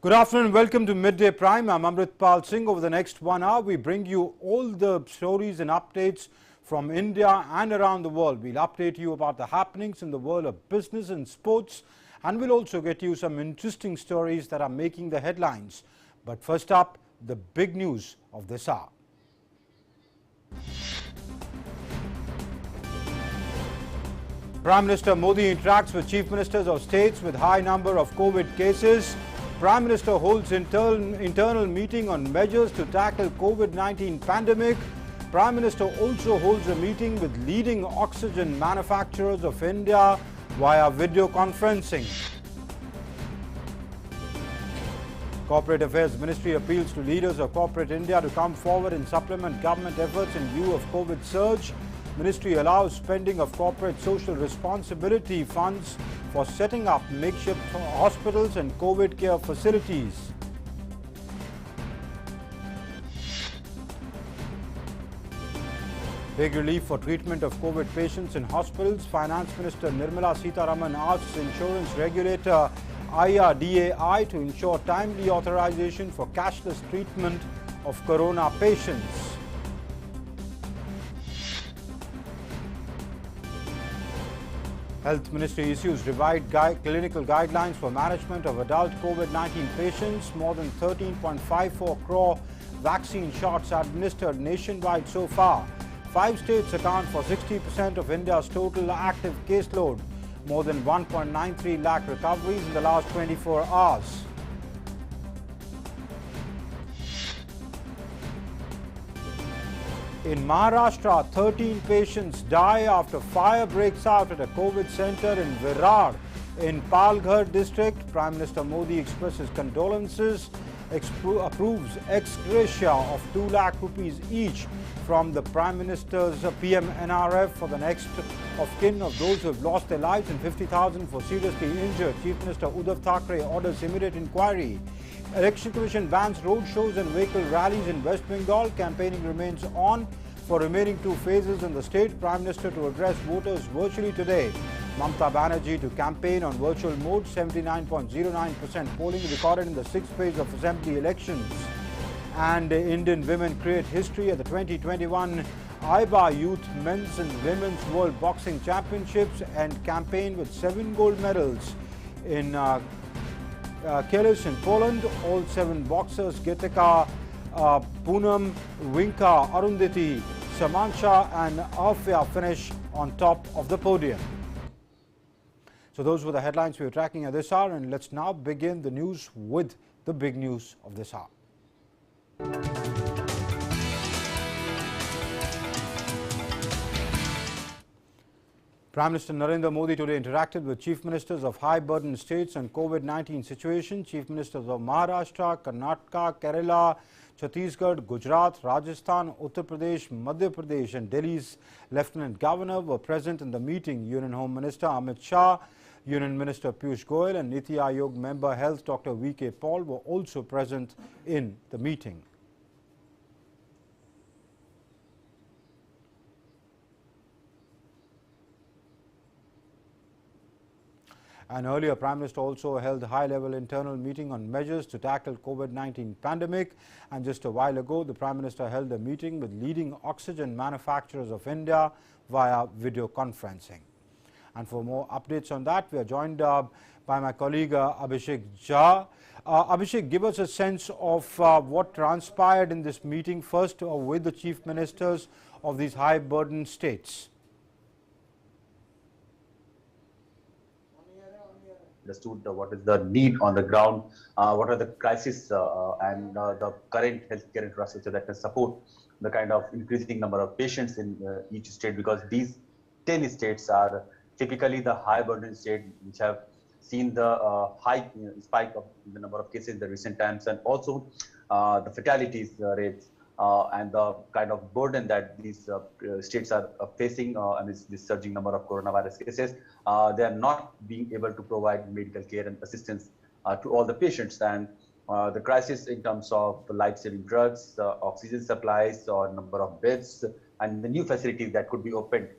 Good afternoon. Welcome to Midday Prime. I'm Amritpal Singh. Over the next 1 hour, we bring you all the stories and updates from India and around the world. We'll update you about the happenings in the world of business and sports, and we'll also get you some interesting stories that are making the headlines. But first up, the big news of this hour. Prime Minister Modi interacts with Chief Ministers of states with high number of COVID cases. Prime Minister holds internal meeting on measures to tackle COVID-19 pandemic. Prime Minister also holds a meeting with leading oxygen manufacturers of India via video conferencing. Corporate Affairs Ministry appeals to leaders of corporate India to come forward and supplement government efforts in view of COVID surge. Ministry allows spending of corporate social responsibility funds for setting up makeshift hospitals and COVID care facilities. Big relief for treatment of COVID patients in hospitals. Finance Minister Nirmala Sitharaman asks insurance regulator IRDAI to ensure timely authorization for cashless treatment of corona patients. Health Ministry issues revised clinical guidelines for management of adult COVID-19 patients. More than 13.54 crore vaccine shots administered nationwide so far. 5 states account for 60% of India's total active caseload. More than 1.93 lakh recoveries in the last 24 hours. In Maharashtra, 13 patients die after fire breaks out at a COVID center in Virar in Palghar district. Prime Minister Modi expresses condolences, approves ex gratia of 2 lakh rupees each from the Prime Minister's PMNRF for the next of kin of those who have lost their lives and 50,000 for seriously injured. Chief Minister Uddhav Thackeray orders immediate inquiry. Election Commission bans roadshows and vehicle rallies in West Bengal. Campaigning remains on for remaining 2 phases in the state. Prime Minister to address voters virtually today. Mamata Banerjee to campaign on virtual mode. 79.09% polling recorded in the 6th phase of assembly elections. And Indian women create history at the 2021 IBA Youth Men's and Women's World Boxing Championships and campaign with 7 gold medals in Kielich in Poland. All 7 boxers Gitika, Poonam, Winka, Arundhati, Samansha and Afia finish on top of the podium. So those were the headlines we were tracking at this hour, and let's now begin the news with the big news of this hour. Prime Minister Narendra Modi today interacted with Chief Ministers of high-burden states on COVID-19 situation. Chief Ministers of Maharashtra, Karnataka, Kerala, Chhattisgarh, Gujarat, Rajasthan, Uttar Pradesh, Madhya Pradesh and Delhi's Lieutenant Governor were present in the meeting. Union Home Minister Amit Shah, Union Minister Piyush Goyal and Niti Aayog Member Health Dr. V.K. Paul were also present in the meeting. And earlier, Prime Minister also held a high-level internal meeting on measures to tackle COVID-19 pandemic. And just a while ago, the Prime Minister held a meeting with leading oxygen manufacturers of India via video conferencing. And for more updates on that, we are joined by my colleague Abhishek Jha. Abhishek, give us a sense of what transpired in this meeting first with the Chief Ministers of these high-burden states. Understood what is the need on the ground, what are the crises and the current healthcare infrastructure that can support the kind of increasing number of patients in each state, because these 10 states are typically the high burden state which have seen the high spike of the number of cases in the recent times, and also the fatalities rates and the kind of burden that these states are facing amidst this surging number of coronavirus cases. They are not being able to provide medical care and assistance to all the patients, and the crisis in terms of life-saving drugs, oxygen supplies, or number of beds, and the new facilities that could be opened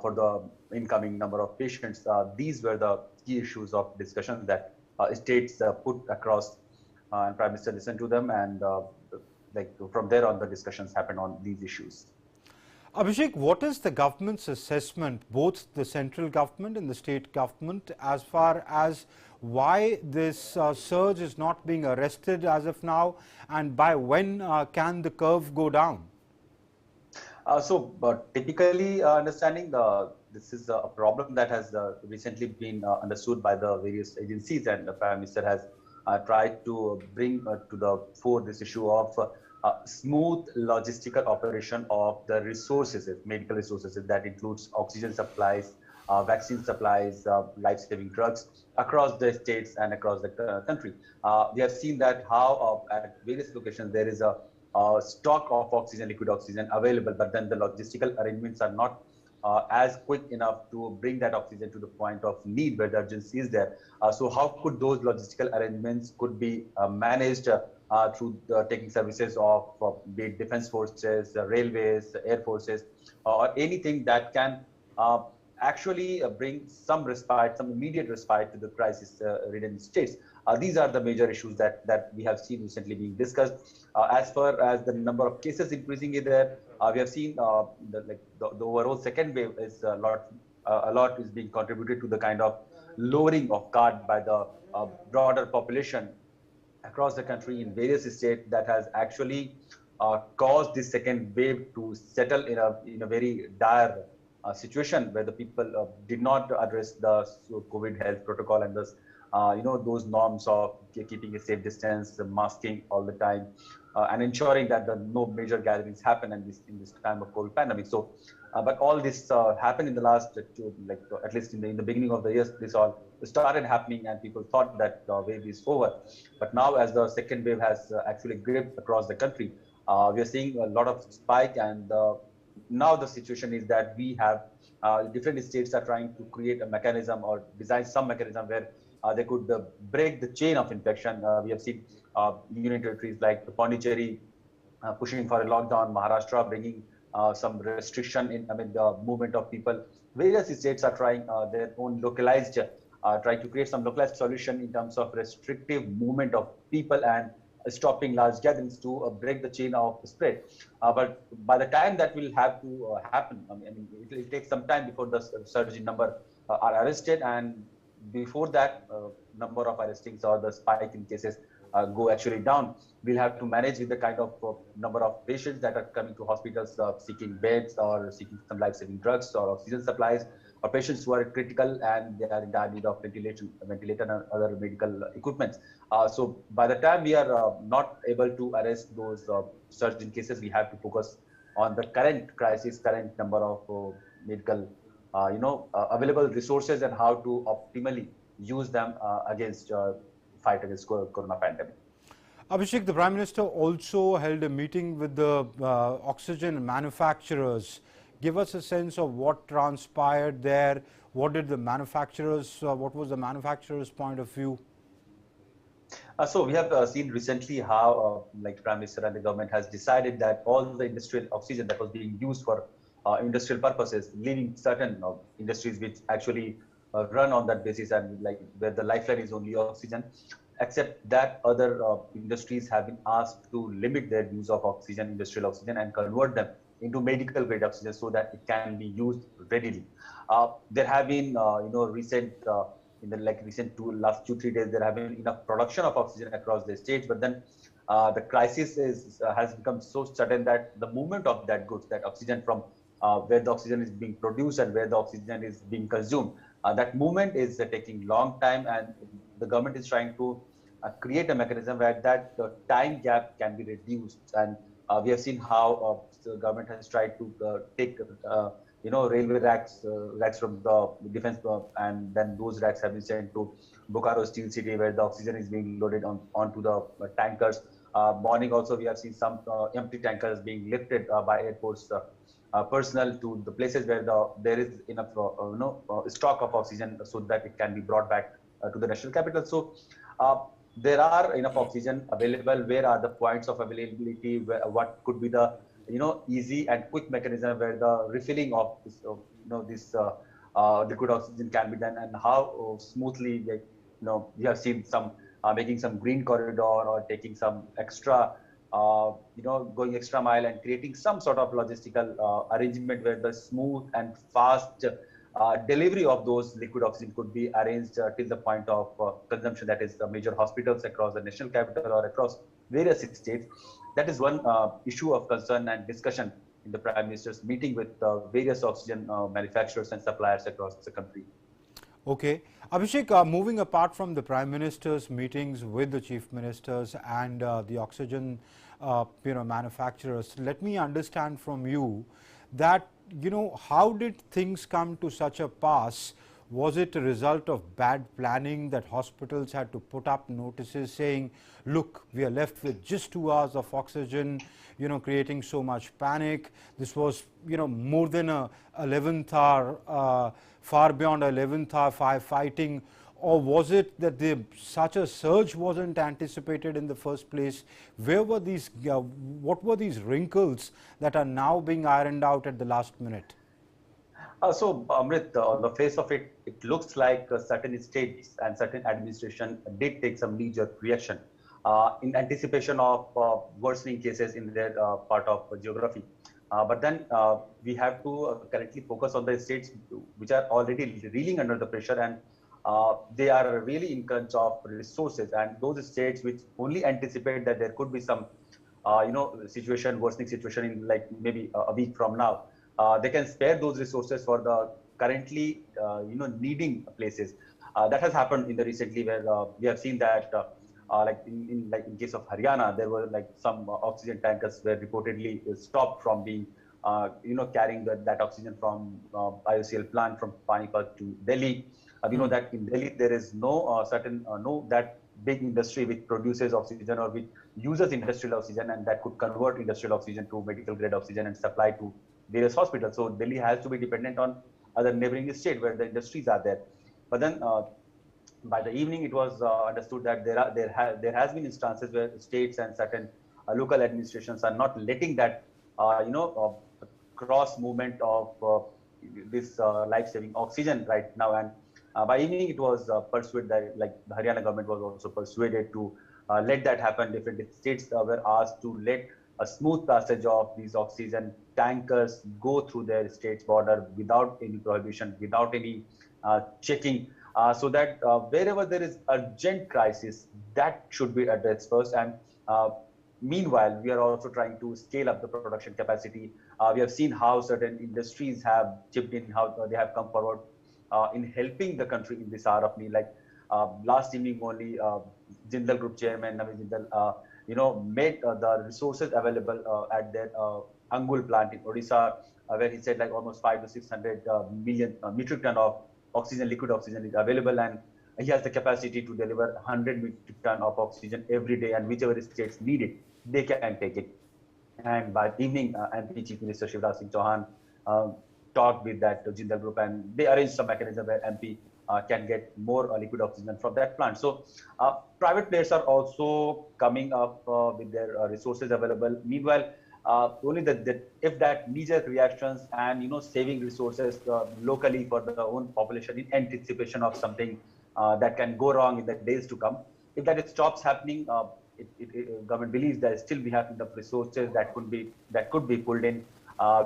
for the incoming number of patients. These were the key issues of discussion that states put across and Prime Minister listened to them, and from there on, the discussions happened on these issues. Abhishek, what is the government's assessment, both the central government and the state government, as far as why this surge is not being arrested as of now, and by when can the curve go down? Typically, understanding this is a problem that has recently been understood by the various agencies, and the Prime Minister has tried to bring to the fore this issue of smooth logistical operation of the resources, medical resources. That includes oxygen supplies, vaccine supplies, life-saving drugs across the states and across the country. We have seen that how at various locations there is a stock of oxygen, liquid oxygen available, but then the logistical arrangements are not as quick enough to bring that oxygen to the point of need where the urgency is there. So how could those logistical arrangements could be managed through the taking services of be it defense forces, railways, air forces, or anything that can actually bring some respite, some immediate respite to the crisis-ridden states. These are the major issues that we have seen recently being discussed. As far as the number of cases increasing is there, we have seen the overall second wave is a lot is being contributed to the kind of lowering of guard by the broader population across the country in various states that has actually caused this second wave to settle in a very dire situation where the people did not address the COVID health protocol and thus those norms of keeping a safe distance, masking all the time, and ensuring that no major gatherings happen in this time of COVID pandemic. So, but all this happened in the last at least in the beginning of the year. This all started happening, and people thought that the wave is over. But now, as the second wave has actually gripped across the country, we are seeing a lot of spike, and now the situation is that we have different states are trying to create a mechanism or design some mechanism where they could break the chain of infection. We have seen union territories like Pondicherry pushing for a lockdown, Maharashtra bringing some restriction in the movement of people. Various states are trying their own localized, trying to create some localized solution in terms of restrictive movement of people and stopping large gatherings to break the chain of spread. But by the time that will have to happen, it will take some time before the surge in number are arrested, and before that number of arrestings or the spike in cases go actually down. We'll have to manage with the kind of number of patients that are coming to hospitals seeking beds or seeking some life-saving drugs or oxygen supplies, or patients who are critical and they are in dire need of ventilator and other medical equipment. So by the time we are not able to arrest those surge in cases, we have to focus on the current crisis, current number of medical available resources and how to optimally use them against fight against corona pandemic. Abhishek, the Prime Minister also held a meeting with the oxygen manufacturers. Give us a sense of what transpired there. What did the manufacturers, what was the manufacturers' point of view? So we have seen recently how Prime Minister and the government has decided that all the industrial oxygen that was being used for industrial purposes, leaving certain industries which actually run on that basis and where the lifeline is only oxygen, except that other industries have been asked to limit their use of oxygen, industrial oxygen, and convert them into medical grade oxygen so that it can be used readily. There have been, recent in the last 2-3 days, there have been enough production of oxygen across the states, but then the crisis has become so sudden that the movement of that goods, that oxygen from where the oxygen is being produced and where the oxygen is being consumed, that movement is taking long time, and the government is trying to create a mechanism where that time gap can be reduced. And we have seen how the government has tried to take railway racks from the defense, and then those racks have been sent to Bokaro Steel City, where the oxygen is being loaded onto the tankers. Morning also, we have seen some empty tankers being lifted by Air Force personnel to the places where there is enough stock of oxygen so that it can be brought back to the national capital. So there are enough oxygen available. Where are the points of availability? What could be the easy and quick mechanism where the refilling of this liquid oxygen can be done, and how smoothly we have seen some making some green corridor or taking some extra, going extra mile and creating some sort of logistical arrangement where the smooth and fast delivery of those liquid oxygen could be arranged till the point of consumption, that is the major hospitals across the national capital or across various states. That is one issue of concern and discussion in the Prime Minister's meeting with various oxygen manufacturers and suppliers across the country. Okay. Abhishek, moving apart from the Prime Minister's meetings with the Chief Ministers and the oxygen manufacturers, let me understand from you that, how did things come to such a pass? Was it a result of bad planning that hospitals had to put up notices saying, look, we are left with just 2 hours of oxygen, creating so much panic? This was, more than a 11th hour, far beyond 11th hour firefighting. Or was it that such a surge wasn't anticipated in the first place? Where were these, what were these wrinkles that are now being ironed out at the last minute? So, Amrit, on the face of it, it looks like certain states and certain administration did take some knee-jerk reaction in anticipation of worsening cases in their part of geography. But then we have to currently focus on the states which are already reeling under the pressure, and they are really in crunch of resources. And those states which only anticipate that there could be some, worsening situation in like maybe a week from now, they can spare those resources for the currently, needing places. That has happened in the recently where we have seen that, in case of Haryana, there were like some oxygen tankers were reportedly stopped from being, carrying that oxygen from IOCL plant from Panipat to Delhi. We know that in Delhi there is no that big industry which produces oxygen or which uses industrial oxygen and that could convert industrial oxygen to medical grade oxygen and supply to various hospitals. So Delhi has to be dependent on other neighboring states where the industries are there. But then by the evening, it was understood that there has been instances where states and certain local administrations are not letting that cross movement of this life-saving oxygen right now. And by evening, it was persuaded that, like the Haryana government was also persuaded to let that happen. Different states were asked to let a smooth passage of these oxygen tankers go through their state's border without any prohibition, without any checking, so that wherever there is urgent crisis, that should be addressed first. And meanwhile, we are also trying to scale up the production capacity. We have seen how certain industries have chipped in, how they have come forward in helping the country in this hour of need. Like last evening only, Jindal Group Chairman Navi Jindal, made the resources available at their Angul plant in Odisha, where he said like almost 500 to 600 million metric ton of oxygen, liquid oxygen is available, and he has the capacity to deliver 100 metric ton of oxygen every day, and whichever states need it, they can take it. And by evening, MP Chief Minister Shivraj Singh Chauhan talked with that Jindal Group, and they arranged some mechanism where MP can get more liquid oxygen from that plant. So private players are also coming up with their resources available. Meanwhile, only if that knee-jerk reactions and saving resources locally for the own population in anticipation of something that can go wrong in the days to come, if that stops happening, government believes that still we have enough resources that could be pulled in,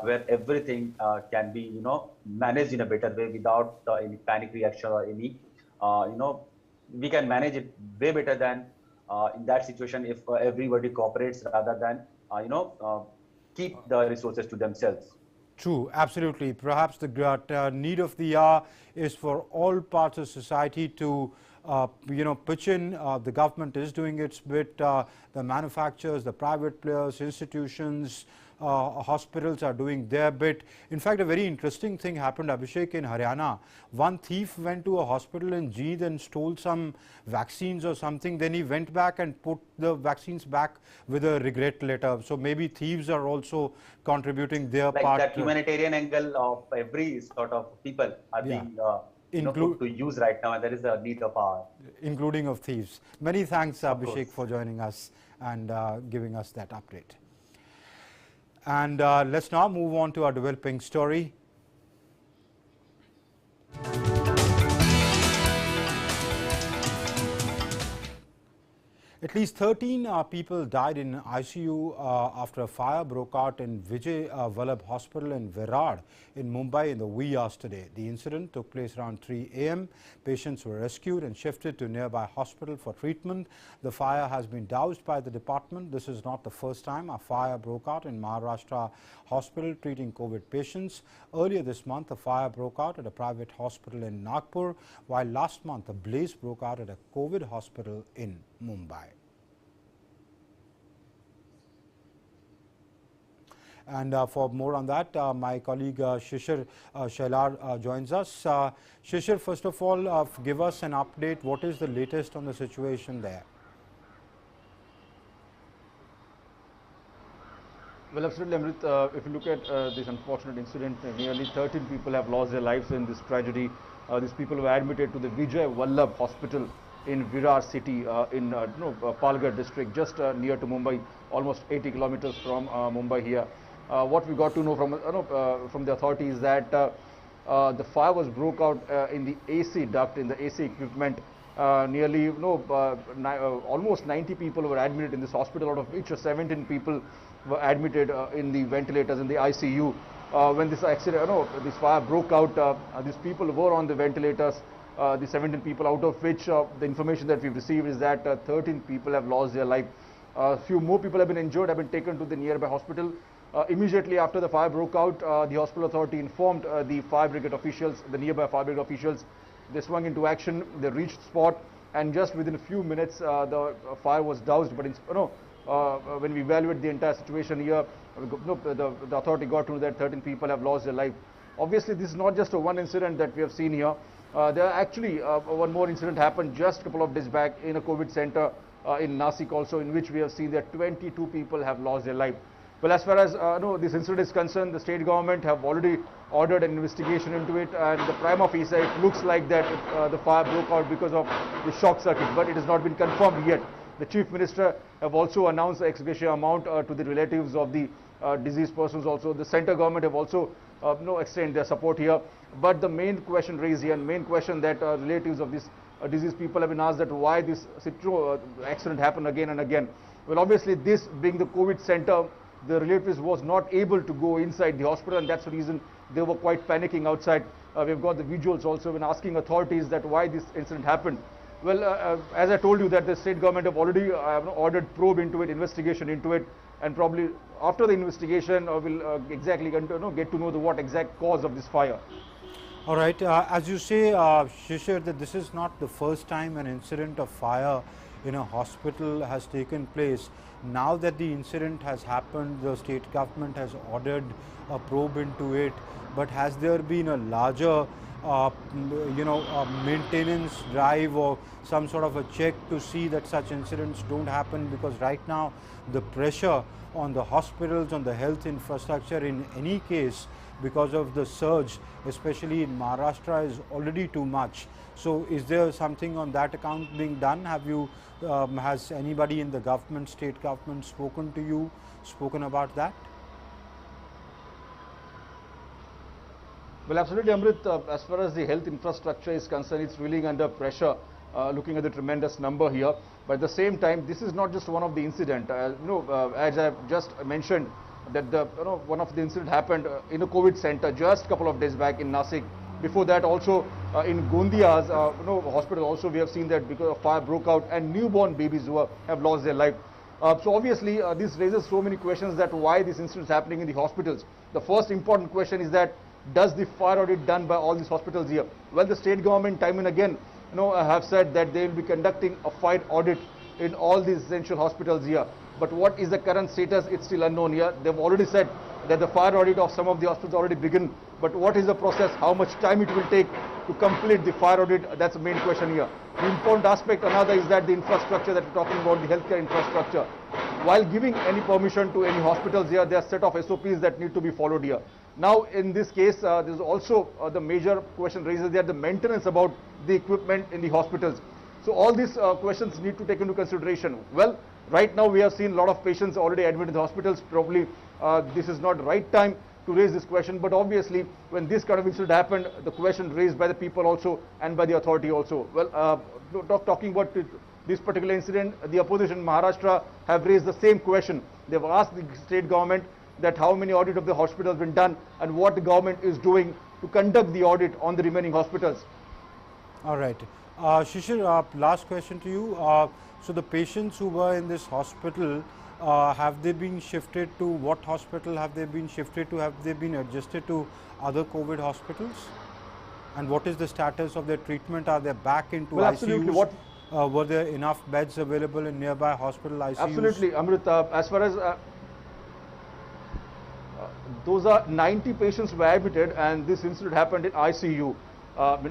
where everything can be managed in a better way without any panic reaction or any we can manage it way better than in that situation if everybody cooperates rather than keep the resources to themselves. True, absolutely. Perhaps the need of the hour is for all parts of society to pitch in. The government is doing its bit. The manufacturers, the private players, institutions, hospitals are doing their bit. In fact, a very interesting thing happened, Abhishek, in Haryana. One thief went to a hospital in Jeed and stole some vaccines or something. Then he went back and put the vaccines back with a regret letter. So maybe thieves are also contributing their like part. That humanitarian angle of every sort of people are being put to use right now, and there is a need of our. Including of thieves. Many thanks, Abhishek, for joining us and giving us that update. And let's now move on to our developing story. At least 13 people died in ICU after a fire broke out in Vijay Vallabh Hospital in Virar in Mumbai in the wee hours today. The incident took place around 3 a.m. Patients were rescued and shifted to nearby hospital for treatment. The fire has been doused by the department. This is not the first time a fire broke out in Maharashtra hospital treating COVID patients. Earlier this month, a fire broke out at a private hospital in Nagpur, while last month a blaze broke out at a COVID hospital in Mumbai. And for more on that, my colleague Shishir Shailar joins us. Shishir, first of all, give us an update. What is the latest on the situation there? Well, absolutely, Amrit. If you look at this unfortunate incident, nearly 13 people have lost their lives in this tragedy. These people were admitted to the Vijay Vallabh Hospital in Virar city in Palghar district, just near to Mumbai, almost 80 kilometers from Mumbai here. What we got to know from the authorities is that the fire was broke out in the AC duct, in the AC equipment. Nearly almost 90 people were admitted in this hospital, out of which 17 people were admitted in the ventilators in the ICU. When this accident, this fire broke out, these people were on the ventilators. The 17 people, out of which the information that we've received is that 13 people have lost their life. A few more people have been injured, have been taken to the nearby hospital. Immediately after the fire broke out, the hospital authority informed the fire brigade officials, the nearby fire brigade officials. They swung into action, they reached the spot, and just within a few minutes the fire was doused. But when we evaluate the entire situation here, the authority got to know that 13 people have lost their life. Obviously, this is not just a one incident that we have seen here. There are actually one more incident happened just a couple of days back in a COVID center in Nasik also, in which we have seen that 22 people have lost their life. Well, as far as this incident is concerned, the state government have already ordered an investigation into it, and the prima facie, it looks like that the fire broke out because of the shock circuit, but it has not been confirmed yet. The Chief Minister have also announced the ex gratia amount to the relatives of the deceased persons also. The central government have also extended their support here. But the main question raised here, and main question that relatives of these deceased people have been asked, that why this accident happened again and again. Well, obviously, this being the COVID center, the relatives was not able to go inside the hospital, and that's the reason they were quite panicking outside. We've got the visuals also when asking authorities that why this incident happened. Well, as I told you, that the state government have already ordered probe into it, investigation into it, and probably after the investigation we'll exactly get to know the what exact cause of this fire. All right, as you say, Shishir, that this is not the first time an incident of fire in a hospital has taken place. Now that the incident has happened, the state government has ordered a probe into it, but has there been a larger maintenance drive or some sort of a check to see that such incidents don't happen? Because right now the pressure on the hospitals, on the health infrastructure in any case, because of the surge, especially in Maharashtra, is already too much. So is there something on that account being done? Have you, has anybody in the government, state government spoken to you, spoken about that? Well, absolutely, Amrit. As far as the health infrastructure is concerned, it's really under pressure, looking at the tremendous number here. But at the same time, this is not just one of the incident. As I just mentioned, that one of the incident happened in a COVID center just a couple of days back in Nasik. Before that, also in Gondia's hospital, also we have seen that because of fire broke out and newborn babies who have lost their life. So obviously, this raises so many questions that why this incident is happening in the hospitals. The first important question is that, does the fire audit done by all these hospitals here? Well, the state government time and again have said that they will be conducting a fire audit in all these essential hospitals here. But what is the current status? It's still unknown here. They've already said that the fire audit of some of the hospitals already begun. But what is the process? How much time it will take to complete the fire audit? That's the main question here. The important aspect, another, is that the infrastructure that we're talking about, the healthcare infrastructure. While giving any permission to any hospitals here, there are a set of SOPs that need to be followed here. Now, in this case, there's also the major question raises there, the maintenance about the equipment in the hospitals. So all these questions need to take into consideration. Well, right now we have seen a lot of patients already admitted in the hospitals. Probably this is not the right time to raise this question, but obviously when this kind of incident happened, the question raised by the people also and by the authority also. Well, talking about this particular incident, the opposition in Maharashtra have raised the same question. They've asked the state government that how many audit of the hospitals have been done and what the government is doing to conduct the audit on the remaining hospitals. All right. Shishir, last question to you. So the patients who were in this hospital, have they been shifted to what hospital have they been shifted to? Have they been adjusted to other COVID hospitals? And what is the status of their treatment? Are they back into ICUs? Absolutely. Were there enough beds available in nearby hospital ICUs? Absolutely, Amrit. As far as those are 90 patients were admitted, and this incident happened in ICU.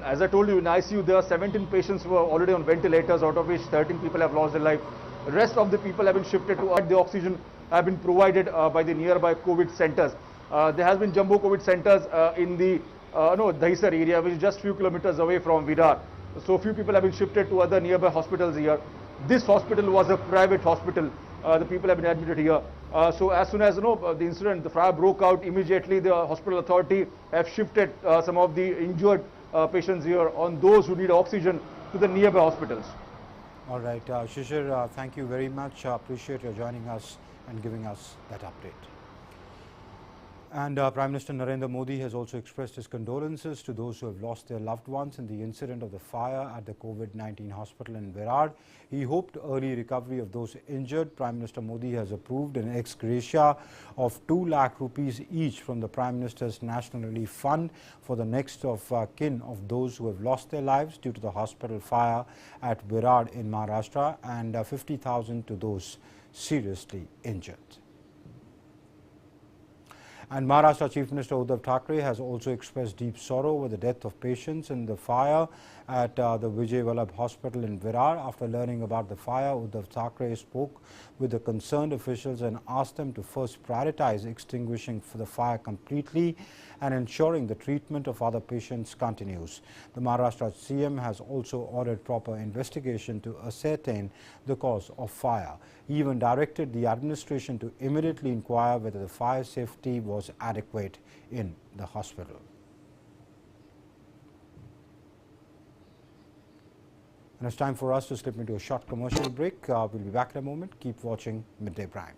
As I told you, in ICU there are 17 patients who are already on ventilators, out of which 13 people have lost their life. The rest of the people have been shifted to the oxygen have been provided by the nearby COVID centers. There has been jumbo COVID centers in the Dahisar area, which is just few kilometers away from Virar. So few people have been shifted to other nearby hospitals here. This hospital was a private hospital. The people have been admitted here. So as soon as the incident, the fire broke out, immediately the hospital authority have shifted some of the injured patients here on those who need oxygen to the nearby hospitals. All right, Shishir, thank you very much. Appreciate your joining us and giving us that update. And Prime Minister Narendra Modi has also expressed his condolences to those who have lost their loved ones in the incident of the fire at the COVID-19 hospital in Virar. He hoped early recovery of those injured. Prime Minister Modi has approved an ex gratia of 2 lakh rupees each from the Prime Minister's National Relief Fund for the next of kin of those who have lost their lives due to the hospital fire at Virar in Maharashtra, and 50,000 to those seriously injured. And Maharashtra Chief Minister Uddhav Thackeray has also expressed deep sorrow over the death of patients in the fire at the Vijay Vallabh Hospital in Virar. After learning about the fire, Uddhav Thackeray spoke with the concerned officials and asked them to first prioritize extinguishing the fire completely and ensuring the treatment of other patients continues. The Maharashtra CM has also ordered proper investigation to ascertain the cause of fire. He even directed the administration to immediately inquire whether the fire safety was adequate in the hospital. And it's time for us to slip into a short commercial break. We'll be back in a moment. Keep watching Midday Prime.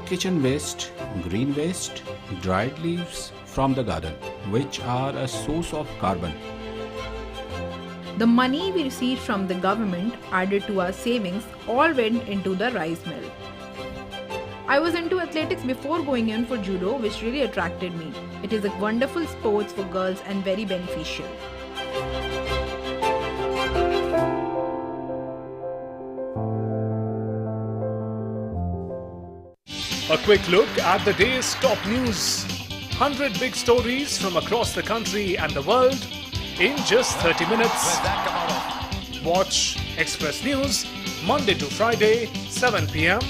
Kitchen waste, green waste, dried leaves from the garden, which are a source of carbon. The money we received from the government added to our savings all went into the rice mill. I was into athletics before going in for judo, which really attracted me. It is a wonderful sport for girls and very beneficial. A quick look at the day's top news. 100 big stories from across the country and the world in just 30 minutes. Watch Express News Monday to Friday, 7 p.m.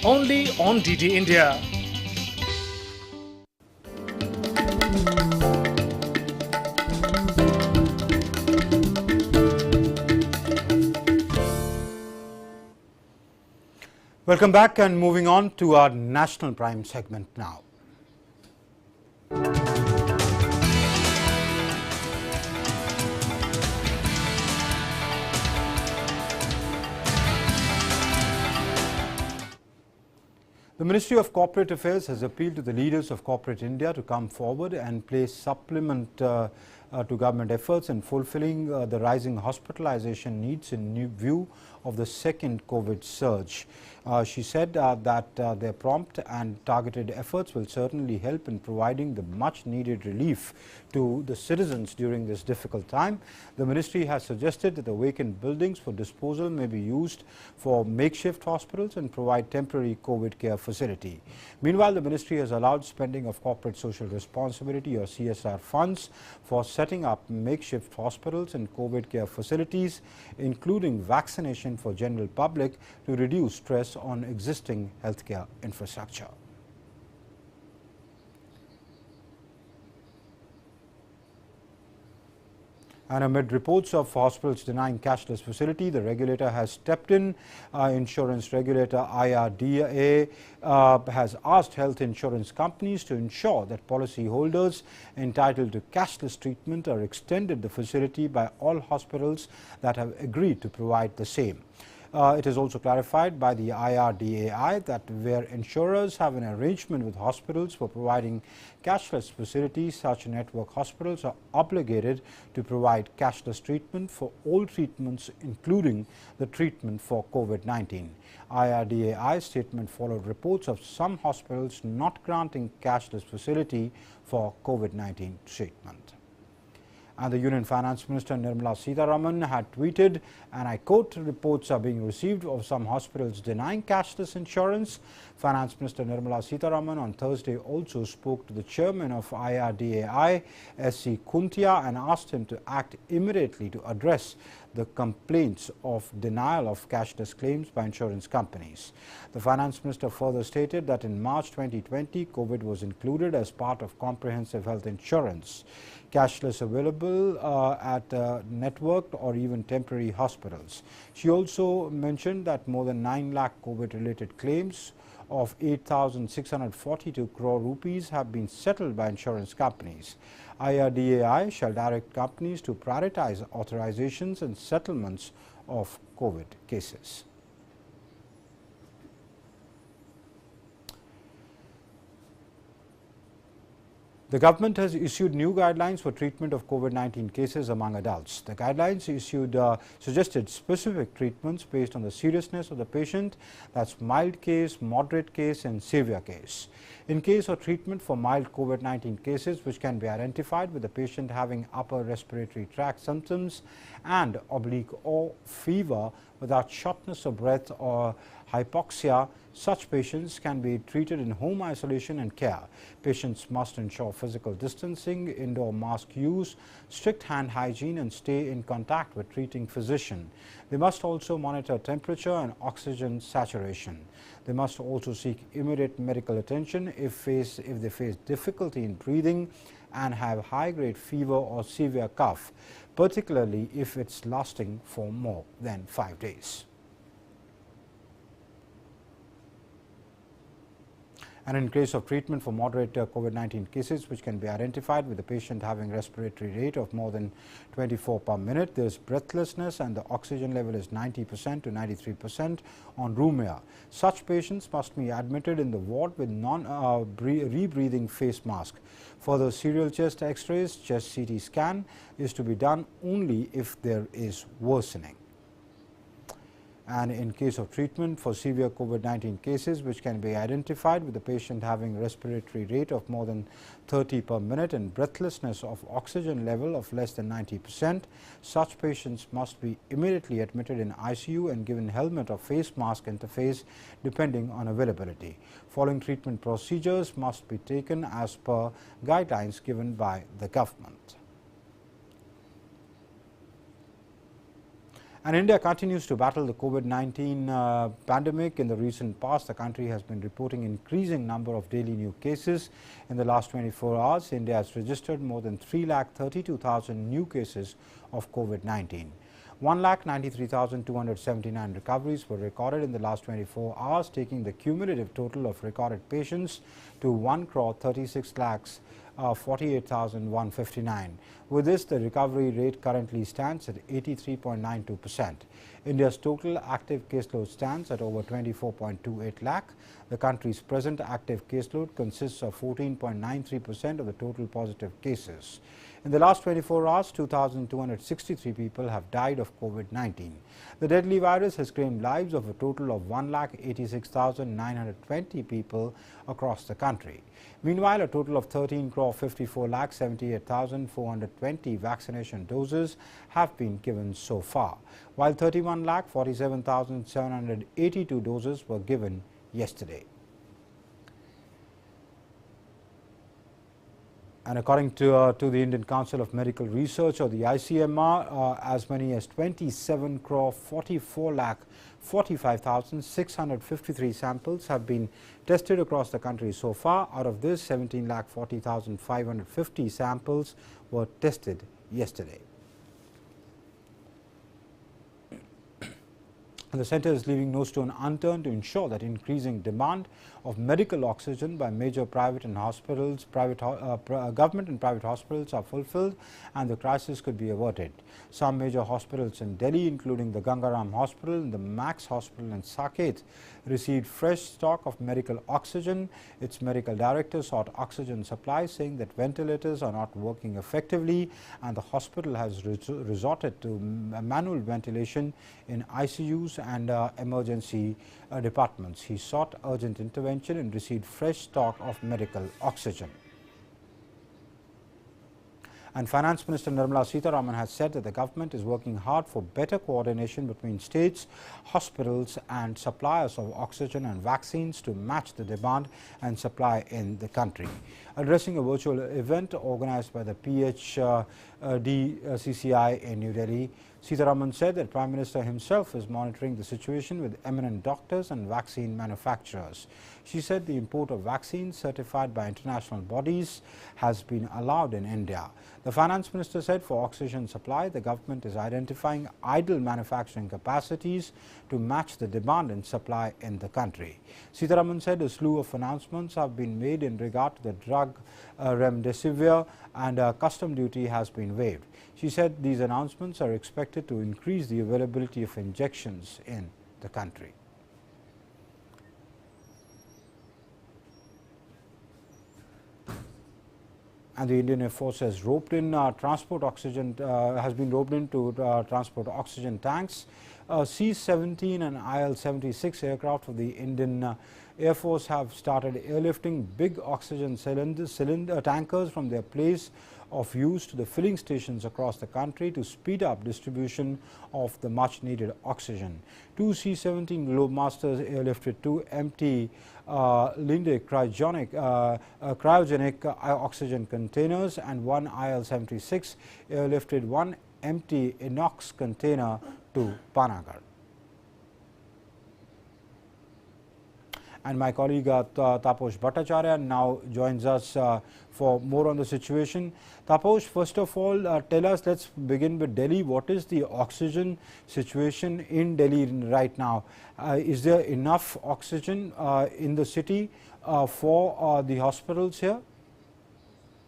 only on DD India. Welcome back, and moving on to our National Prime segment now. The Ministry of Corporate Affairs has appealed to the leaders of corporate India to come forward and place supplement to government efforts in fulfilling the rising hospitalization needs in view of the second COVID surge. She said that their prompt and targeted efforts will certainly help in providing the much needed relief to the citizens during this difficult time. The ministry has suggested that the vacant buildings for disposal may be used for makeshift hospitals and provide temporary COVID care facility. Meanwhile, the ministry has allowed spending of corporate social responsibility or CSR funds for setting up makeshift hospitals and COVID care facilities, including vaccination for general public to reduce stress on existing healthcare infrastructure. And amid reports of hospitals denying cashless facility, the regulator has stepped in. Insurance regulator IRDAI has asked health insurance companies to ensure that policyholders entitled to cashless treatment are extended the facility by all hospitals that have agreed to provide the same. It is also clarified by the IRDAI that where insurers have an arrangement with hospitals for providing cashless facilities, such network hospitals are obligated to provide cashless treatment for all treatments, including the treatment for COVID-19. IRDAI's statement followed reports of some hospitals not granting cashless facility for COVID-19 treatment. And the Union Finance Minister Nirmala Sitharaman had tweeted, and I quote, reports are being received of some hospitals denying cashless insurance. Finance Minister Nirmala Sitharaman on Thursday also spoke to the chairman of IRDAI, S.C. Kuntia, and asked him to act immediately to address the complaints of denial of cashless claims by insurance companies. The finance minister further stated that in March 2020, COVID was included as part of comprehensive health insurance. Cashless available at networked or even temporary hospitals. She also mentioned that more than 9 lakh COVID-related claims of 8,642 crore rupees have been settled by insurance companies. IRDAI shall direct companies to prioritize authorizations and settlements of COVID cases. The government has issued new guidelines for treatment of COVID-19 cases among adults. The guidelines issued suggested specific treatments based on the seriousness of the patient, that's mild case, moderate case and severe case. In case of treatment for mild COVID-19 cases, which can be identified with the patient having upper respiratory tract symptoms and or fever without shortness of breath or hypoxia, such patients can be treated in home isolation and care. Patients must ensure physical distancing, indoor mask use, strict hand hygiene and stay in contact with treating physician. They must also monitor temperature and oxygen saturation. They must also seek immediate medical attention if they face difficulty in breathing and have high-grade fever or severe cough, particularly if it's lasting for more than 5 days. And in case of treatment for moderate COVID-19 cases, which can be identified with the patient having respiratory rate of more than 24 per minute, there is breathlessness and the oxygen level is 90% to 93% on room air. Such patients must be admitted in the ward with rebreathing face mask. Further, serial chest X-rays, chest CT scan is to be done only if there is worsening. And in case of treatment for severe COVID-19 cases, which can be identified with the patient having respiratory rate of more than 30 per minute and breathlessness of oxygen level of less than 90%, such patients must be immediately admitted in ICU and given helmet or face mask interface depending on availability. Following treatment procedures must be taken as per guidelines given by the government. And India continues to battle the COVID-19 pandemic. In the recent past, the country has been reporting increasing number of daily new cases. In the last 24 hours, India has registered more than 3,32,000 new cases of COVID-19. 1,93,279 recoveries were recorded in the last 24 hours, taking the cumulative total of recorded patients to 1 crore 36 lakhs 48,159. With this, the recovery rate currently stands at 83.92%. India's total active caseload stands at over 24.28 lakh. The country's present active caseload consists of 14.93% of the total positive cases. In the last 24 hours, 2,263 people have died of COVID-19. The deadly virus has claimed lives of a total of 1,86,920 people across the country. Meanwhile, a total of 13 crore 54 lakh 78,420 vaccination doses have been given so far, while 31 lakh 47,782 doses were given yesterday. And according to the Indian Council of Medical Research, or the ICMR, as many as 27 crore 44 lakh 45,653 samples have been tested across the country so far. Out of this, 17 lakh 40,550 samples were tested yesterday. The centre is leaving no stone unturned to ensure that increasing demand of medical oxygen by major private and hospitals, government and private hospitals are fulfilled and the crisis could be averted. Some major hospitals in Delhi, including the Gangaram Hospital and the Max Hospital in Saket, received fresh stock of medical oxygen. Its medical director sought oxygen supply, saying that ventilators are not working effectively and the hospital has resorted to manual ventilation in ICUs and emergency departments. He sought urgent intervention and received fresh stock of medical oxygen. And Finance Minister Nirmala Sitharaman has said that the government is working hard for better coordination between states, hospitals and suppliers of oxygen and vaccines to match the demand and supply in the country. Addressing a virtual event organized by the PHDCCI in New Delhi, Sitharaman said that Prime Minister himself is monitoring the situation with eminent doctors and vaccine manufacturers. She said the import of vaccines certified by international bodies has been allowed in India. The Finance Minister said for oxygen supply, the government is identifying idle manufacturing capacities to match the demand and supply in the country. Sitharaman said a slew of announcements have been made in regard to the drug remdesivir and custom duty has been waived. She said these announcements are expected to increase the availability of injections in the country. And the Indian Air Force has roped in transport oxygen, has been roped in to transport oxygen tanks. C-17 and IL-76 aircraft of the Indian Air Force have started airlifting big oxygen tankers from their place of use to the filling stations across the country to speed up distribution of the much needed oxygen. Two C-17 Globemasters airlifted two empty Linde cryogenic oxygen containers, and one IL-76 airlifted one empty inox container to Panagarh. And my colleague Taposh Bhattacharya now joins us for more on the situation. Taposh, first of all, tell us, let's begin with Delhi. What is the oxygen situation in Delhi right now? Is there enough oxygen in the city for the hospitals here?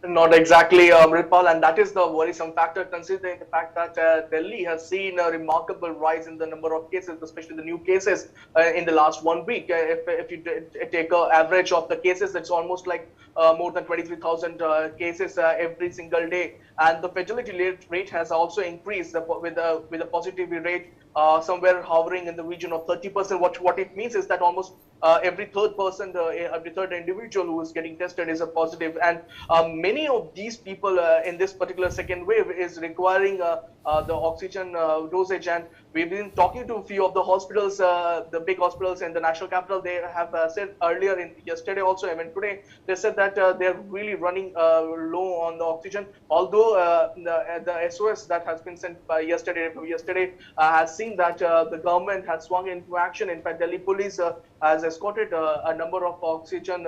Not exactly, Amritpal, and that is the worrisome factor, considering the fact that Delhi has seen a remarkable rise in the number of cases, especially the new cases in the last 1 week. If you take an average of the cases, it's almost like more than 23,000 cases every single day, and the fatality rate has also increased with a positivity rate somewhere hovering in the region of 30%. What it means is that almost every third person, every third individual who is getting tested is a positive, and many of these people in this particular second wave is requiring the oxygen dosage. And we've been talking to a few of the hospitals, the big hospitals in the national capital. They have said earlier, yesterday also, even today, they said that they're really running low on the oxygen. Although the SOS that has been sent by yesterday has seen that the government has swung into action. In fact, Delhi police has escorted a number of oxygen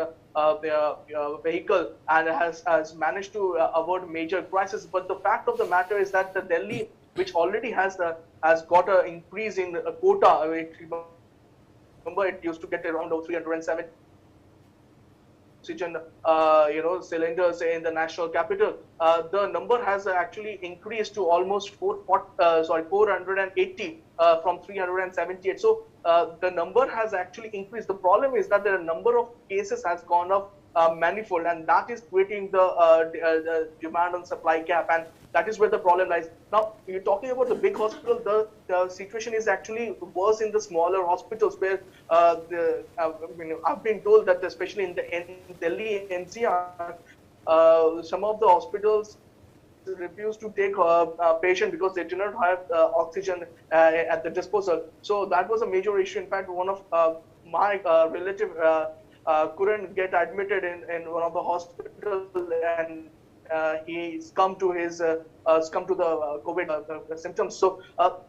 vehicle and has managed to avert major crisis. But the fact of the matter is that the Delhi, which already has got an increase in quota, remember it used to get around 307 oxygen cylinders in the national capital. The number has actually increased to almost 480 from 378. So the number has actually increased. The problem is that the number of cases has gone up manifold, and that is creating the demand and supply gap, and that is where the problem lies. Now, you're talking about the big hospital. The situation is actually worse in the smaller hospitals, where I've been told that especially in Delhi NCR, some of the hospitals refuse to take a patient because they do not have oxygen at the disposal. So that was a major issue. In fact, one of my relative couldn't get admitted in one of the hospitals, and he's come to the COVID symptoms. So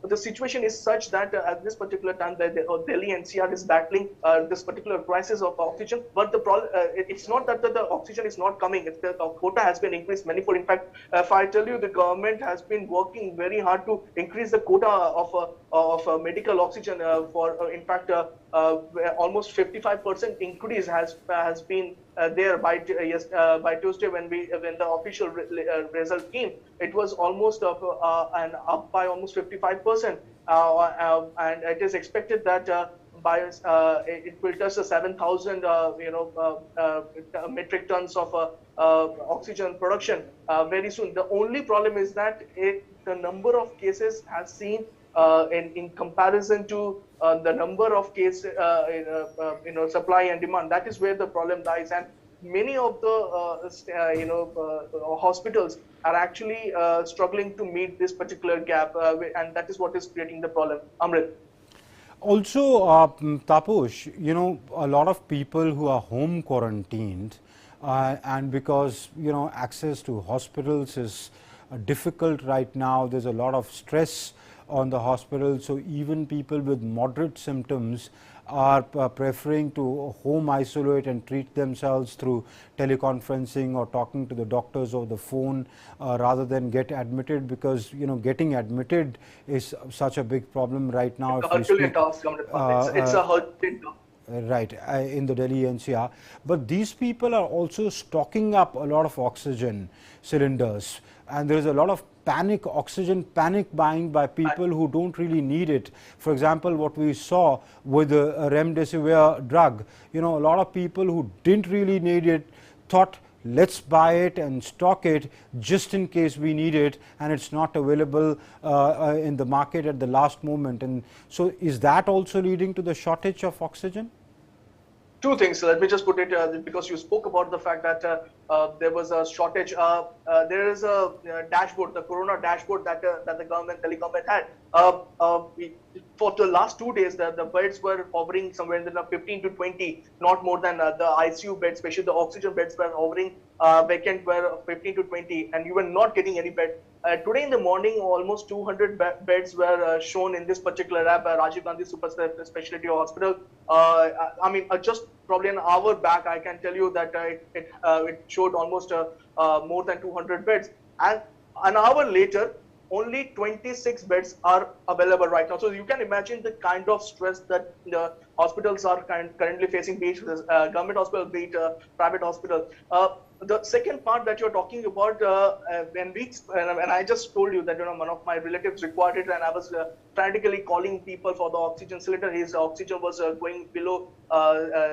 the situation is such that at this particular time, the Delhi NCR is battling this particular crisis of oxygen. But the problem, it's not that the oxygen is not coming. It's the quota has been increased manifold. In fact, if I tell you, the government has been working very hard to increase the quota of medical oxygen. In fact, almost 55% increase has been there by Tuesday when the official result came. It was almost up by almost 55%, and it is expected that it will touch the 7,000 metric tons of oxygen production very soon. The only problem is that the number of cases has seen in comparison to the number of cases, supply and demand. That is where the problem lies, and many of the hospitals are actually struggling to meet this particular gap, and that is what is creating the problem. Amrit. Also, Taposh, a lot of people who are home quarantined, and because access to hospitals is difficult right now, there's a lot of stress on the hospital, so even people with moderate symptoms are preferring to home isolate and treat themselves through teleconferencing or talking to the doctors over the phone rather than get admitted, because getting admitted is such a big problem right now. It's a Herculean task. It's a Herculean task. Right, in the Delhi NCR. But these people are also stocking up a lot of oxygen cylinders, and there is a lot of oxygen panic buying by people who don't really need it. For example, what we saw with the remdesivir drug, a lot of people who didn't really need it thought, let's buy it and stock it just in case we need it, and it's not available in the market at the last moment. And so is that also leading to the shortage of oxygen? Two things. Let me just put it, because you spoke about the fact that there was a shortage. There is a dashboard, the corona dashboard that the Delhi government had. For the last 2 days, the beds were hovering somewhere in the 15 to 20, not more than the ICU beds, especially the oxygen beds were hovering vacant, were 15 to 20, and you were not getting any bed. Today in the morning, almost 200 beds were shown in this particular app, Rajiv Gandhi Super Specialty Hospital. Just probably an hour back, I can tell you that it showed almost more than 200 beds. And an hour later, only 26 beds are available right now. So you can imagine the kind of stress that the hospitals are currently facing, be it government hospital, be it private hospital. The second part that you're talking about, and I just told you that one of my relatives required it, and I was frantically calling people for the oxygen cylinder. His oxygen was going below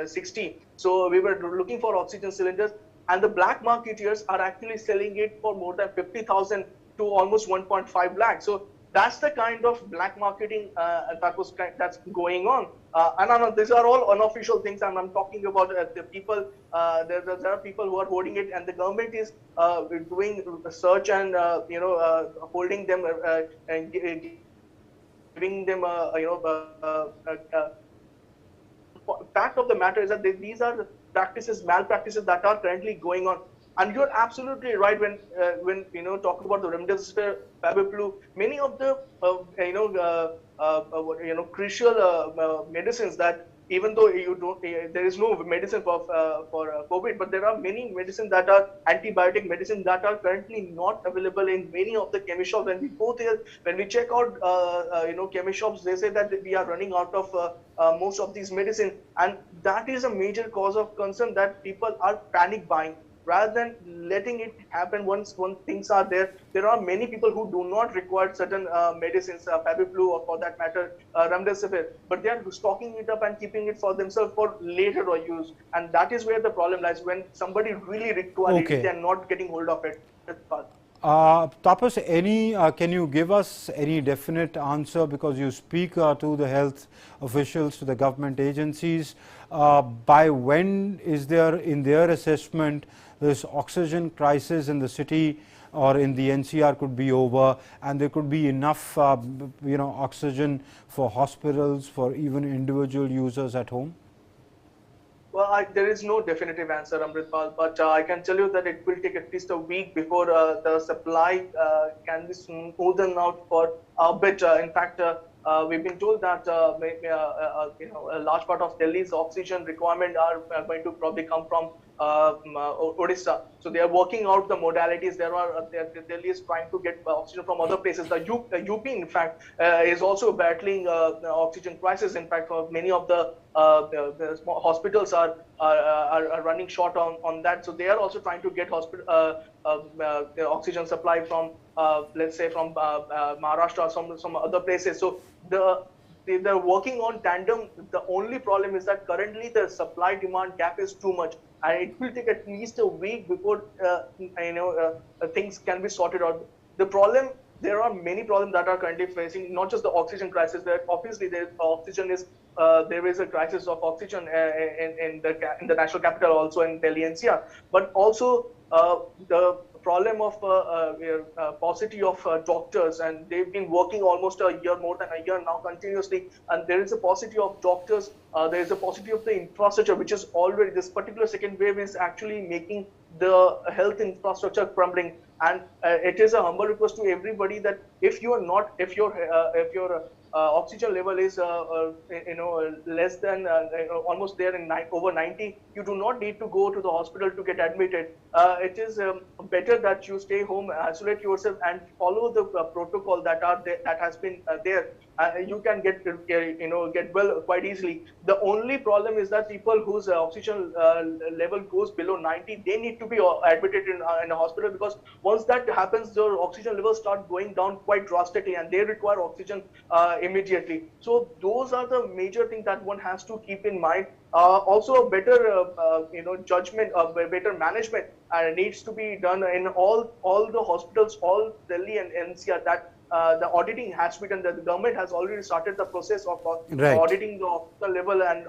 60, so we were looking for oxygen cylinders, and the black marketeers are actually selling it for more than 50,000 to almost 1.5 lakh. So that's the kind of black marketing that's going on. And these are all unofficial things, and I'm talking about the people. There are people who are holding it, and the government is doing research and holding them and giving them fact of the matter is that these are malpractices that are currently going on. And you're absolutely right when talk about the remdesivir, Fabiflu, many of the crucial medicines that even though there is no medicine for COVID, but there are many medicines that are antibiotic medicines that are currently not available in many of the chemist shops. When we go there, when we check out chemist shops, they say that we are running out of most of these medicine, and that is a major cause of concern, that people are panic buying rather than letting it happen. Once things are there, there are many people who do not require certain medicines, Fabiflu, or for that matter, Remdesivir, but they are stocking it up and keeping it for themselves for later or use. And that is where the problem lies. When somebody really requires it, they are not getting hold of it. Tapas, can you give us any definite answer, because you speak to the health officials, to the government agencies, by when is there, in their assessment, this oxygen crisis in the city or in the NCR could be over, and there could be enough oxygen for hospitals, for even individual users at home? Well, there is no definitive answer, Amritpal, but I can tell you that it will take at least a week before the supply can be smoothened out for a bit. In fact, we've been told that a large part of Delhi's oxygen requirement are going to probably come from Odisha. So they are working out the modalities. Delhi is trying to get oxygen from other places. The UP, in fact, is also battling the oxygen crisis. In fact, for many of the small hospitals are running short on that. So they are also trying to get the oxygen supply from, let's say, from Maharashtra or some other places. So they're working on tandem. The only problem is that currently the supply-demand gap is too much, and it will take at least a week before things can be sorted out. There are many problems that are currently facing, not just the oxygen crisis. Obviously, there is a crisis of oxygen in the national capital, also in Delhi NCR, but also the problem of paucity of doctors, and they've been working almost a year, more than a year now, continuously, and there is a paucity of doctors, there is a paucity of the infrastructure, which is already, this particular second wave is actually making the health infrastructure crumbling. And it is a humble request to everybody that if your oxygen level is less than almost there in over 90, you do not need to go to the hospital to get admitted. It is better that you stay home, isolate yourself, and follow the protocol that has been there. You can get well quite easily. The only problem is that people whose oxygen level goes below 90, they need to be admitted in a hospital, because once that happens, their oxygen levels start going down quite drastically, and they require oxygen immediately. So those are the major things that one has to keep in mind. Also, a better judgment, better management needs to be done in all the hospitals, all Delhi and NCR. That the auditing has to be done. The government has already started the process of auditing the oxygen level and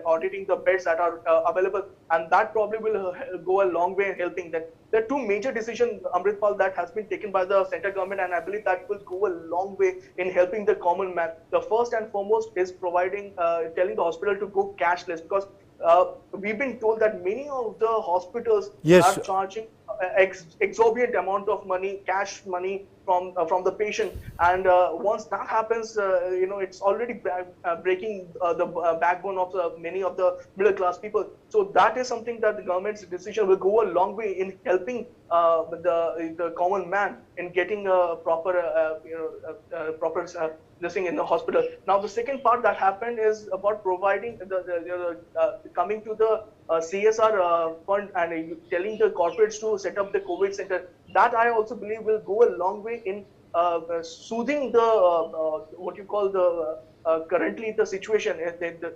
auditing the beds that are available, and that probably will go a long way in helping that. There are two major decisions, Amritpal, that has been taken by the central government, and I believe that will go a long way in helping the common man. The first and foremost is telling the hospital to go cashless, because we've been told that many of the hospitals are charging exorbitant amount of money, cash money from the patient, and once that happens, it's already breaking the backbone of many of the middle class people. So that is something that the government's decision will go a long way in helping the common man in getting a proper this thing in the hospital. Now, the second part that happened is about providing coming to the CSR fund and telling the corporates to set up the COVID center. That I also believe will go a long way in soothing the what you call the currently the situation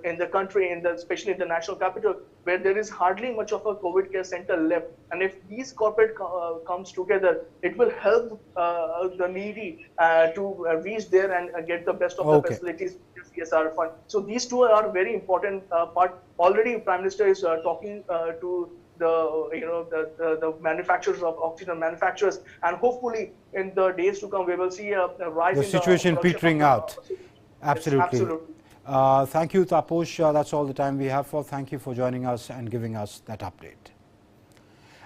in the country, especially in the national capital, where there is hardly much of a COVID care center left. And if these corporate comes together, it will help the needy to reach there and get the best of the facilities with the CSR fund. So these two are very important part. Already, Prime Minister is talking to the manufacturers of oxygen manufacturers, and hopefully in the days to come we will see a rise in the situation petering out. Absolutely. Yes, absolutely. Thank you, Taposh. That's all the time we have for. Thank you for joining us and giving us that update.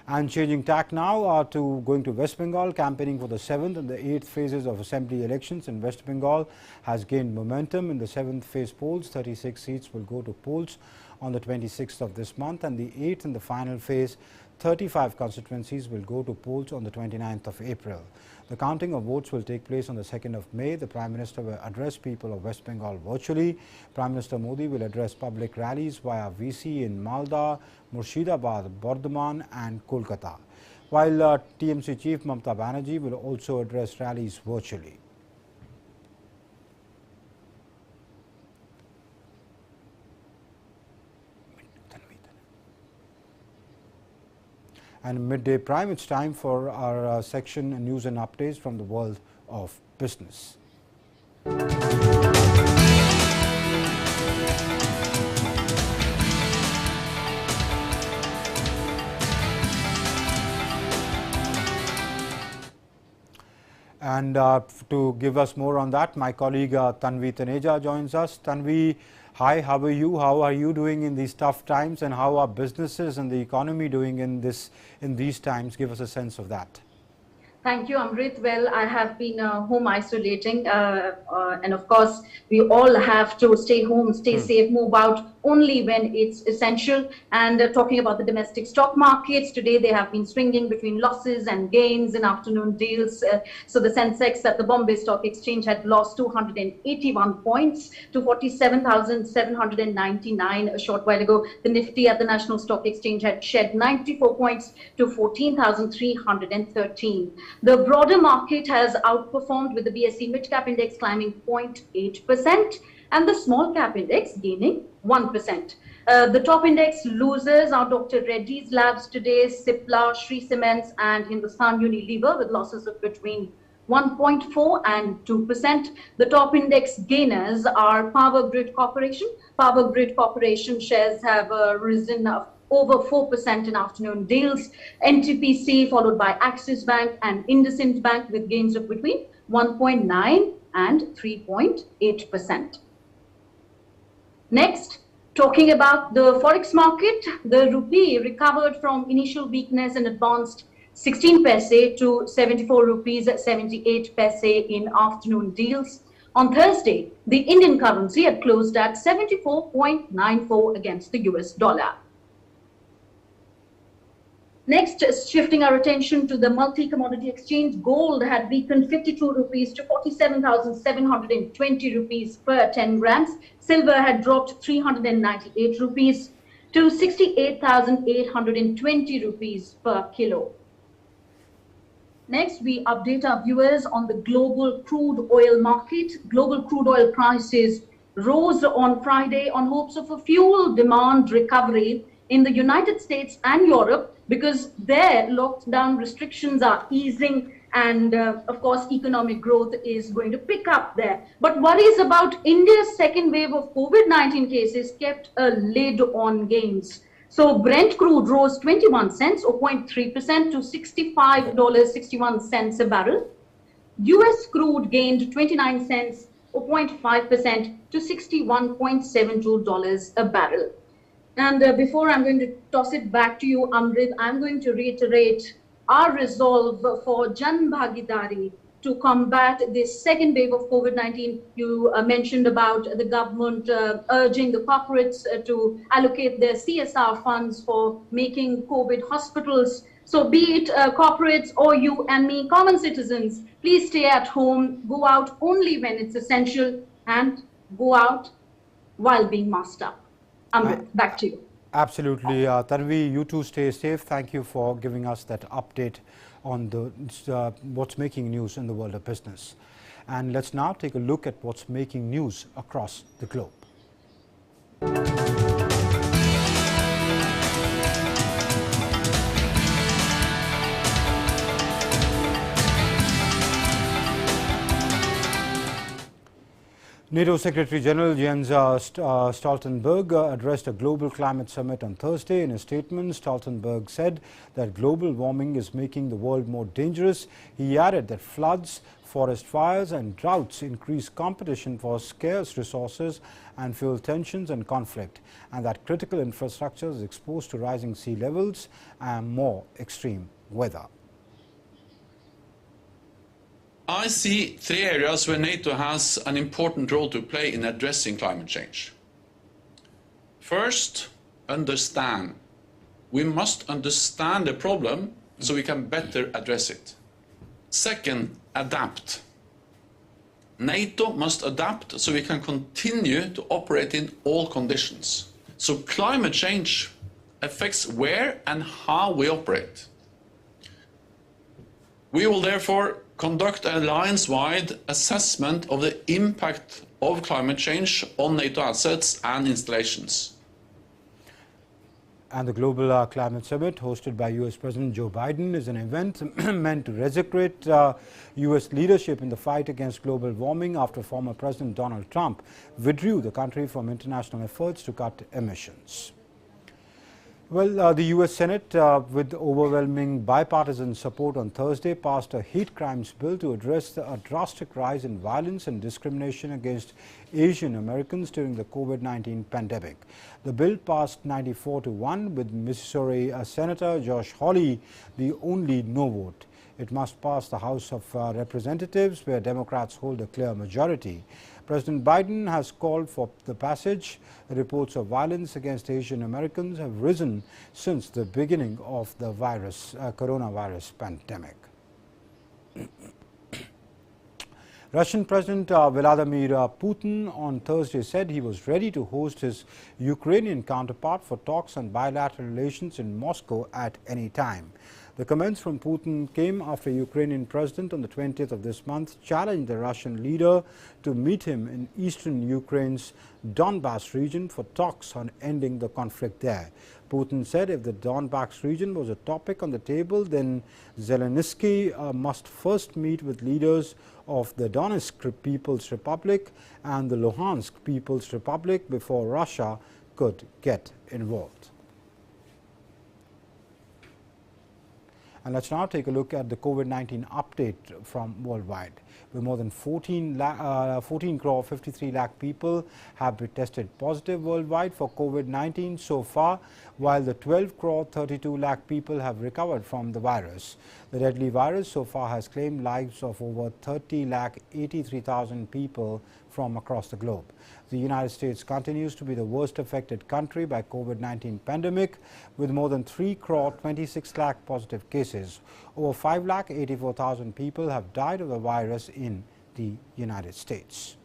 And changing tack now to going to West Bengal, campaigning for the 7th and the 8th phases of assembly elections in West Bengal has gained momentum. In the 7th phase polls, 36 seats will go to polls on the 26th of this month, and the 8th and the final phase, 35 constituencies will go to polls on the 29th of April. The counting of votes will take place on the 2nd of May. The Prime Minister will address people of West Bengal virtually. Prime Minister Modi will address public rallies via VC in Malda, Murshidabad, Bardhaman and Kolkata, while TMC Chief Mamata Banerjee will also address rallies virtually. And midday prime, it's time for our section news and updates from the world of business. And to give us more on that, my colleague Tanvi Taneja joins us. Tanvi, hi, how are you? How are you doing in these tough times, and how are businesses and the economy doing in these times? Give us a sense of that. Thank you, Amrit. Well, I have been home isolating, and of course, we all have to stay home, stay safe, move out only when it's essential. And talking about the domestic stock markets, today they have been swinging between losses and gains in afternoon deals. So the Sensex at the Bombay Stock Exchange had lost 281 points to 47,799 a short while ago. The Nifty at the National Stock Exchange had shed 94 points to 14,313. The broader market has outperformed, with the BSE Mid-Cap Index climbing 0.8% and the Small Cap Index gaining 1%. The top index losers are Dr. Reddy's Labs today, Cipla, Shree Cements and Hindustan Unilever, with losses of between 1.4 and 2%. The top index gainers are Power Grid Corporation. Power Grid Corporation shares have risen over 4% in afternoon deals. NTPC followed by Axis Bank and IndusInd Bank with gains of between 1.9 and 3.8%. Next, talking about the forex market, the rupee recovered from initial weakness and advanced 16 paise to 74 rupees at 78 paise in afternoon deals. On Thursday, the Indian currency had closed at 74.94 against the US dollar. Next, shifting our attention to the multi-commodity exchange, gold had weakened 52 rupees to 47,720 rupees per 10 grams. Silver had dropped 398 rupees to 68,820 rupees per kilo. Next, we update our viewers on the global crude oil market. Global crude oil prices rose on Friday on hopes of a fuel demand recovery in the United States and Europe, because their lockdown restrictions are easing and of course economic growth is going to pick up there. But worries about India's second wave of COVID-19 cases kept a lid on gains. So Brent crude rose 21 cents or 0.3% to $65.61 a barrel. US crude gained 29 cents or 0.5% to $61.72 a barrel. And before I'm going to toss it back to you, Amrit, I'm going to reiterate our resolve for Jan Bhagidari to combat this second wave of COVID-19. You mentioned about the government urging the corporates to allocate their CSR funds for making COVID hospitals. So be it corporates or you and me, common citizens, please stay at home, go out only when it's essential, and go out while being masked up. Amrit, back to you. Absolutely. Tanvi, you too stay safe. Thank you for giving us that update on the what's making news in the world of business. And let's now take a look at what's making news across the globe. NATO Secretary General Jens Stoltenberg addressed a global climate summit on Thursday. In a statement, Stoltenberg said that global warming is making the world more dangerous. He added that floods, forest fires and droughts increase competition for scarce resources and fuel tensions and conflict, and that critical infrastructure is exposed to rising sea levels and more extreme weather. I see three areas where NATO has an important role to play in addressing climate change. First, understand. We must understand the problem so we can better address it. Second, adapt. NATO must adapt so we can continue to operate in all conditions. So climate change affects where and how we operate. We will therefore conduct an alliance-wide assessment of the impact of climate change on NATO assets and installations. And the Global Climate Summit, hosted by US President Joe Biden, is an event meant to resurrect US leadership in the fight against global warming after former President Donald Trump withdrew the country from international efforts to cut emissions. Well, the US Senate, with overwhelming bipartisan support on Thursday, passed a hate crimes bill to address a drastic rise in violence and discrimination against Asian Americans during the COVID-19 pandemic. The bill passed 94-1, with Missouri Senator Josh Hawley the only no vote. It must pass the House of Representatives, where Democrats hold a clear majority. President Biden has called for the passage. Reports of violence against Asian Americans have risen since the beginning of the coronavirus pandemic. Russian President Vladimir Putin on Thursday said he was ready to host his Ukrainian counterpart for talks on bilateral relations in Moscow at any time. The comments from Putin came after Ukrainian president on the 20th of this month challenged the Russian leader to meet him in eastern Ukraine's Donbas region for talks on ending the conflict there. Putin said if the Donbas region was a topic on the table, then Zelensky must first meet with leaders of the Donetsk People's Republic and the Luhansk People's Republic before Russia could get involved. And let's now take a look at the COVID-19 update from worldwide, where more than 14 crore 53 lakh people have been tested positive worldwide for COVID-19 so far, while the 12 crore 32 lakh people have recovered from the virus. The deadly virus so far has claimed lives of over 30 lakh 83,000 people from across the globe. The United States continues to be the worst affected country by COVID-19 pandemic, with more than 3 crore 26 lakh positive cases. Over 5 lakh 84,000 people have died of the virus in the United States.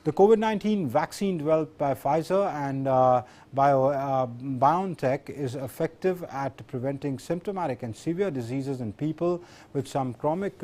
The COVID-19 vaccine developed by Pfizer and BioNTech is effective at preventing symptomatic and severe diseases in people with some chronic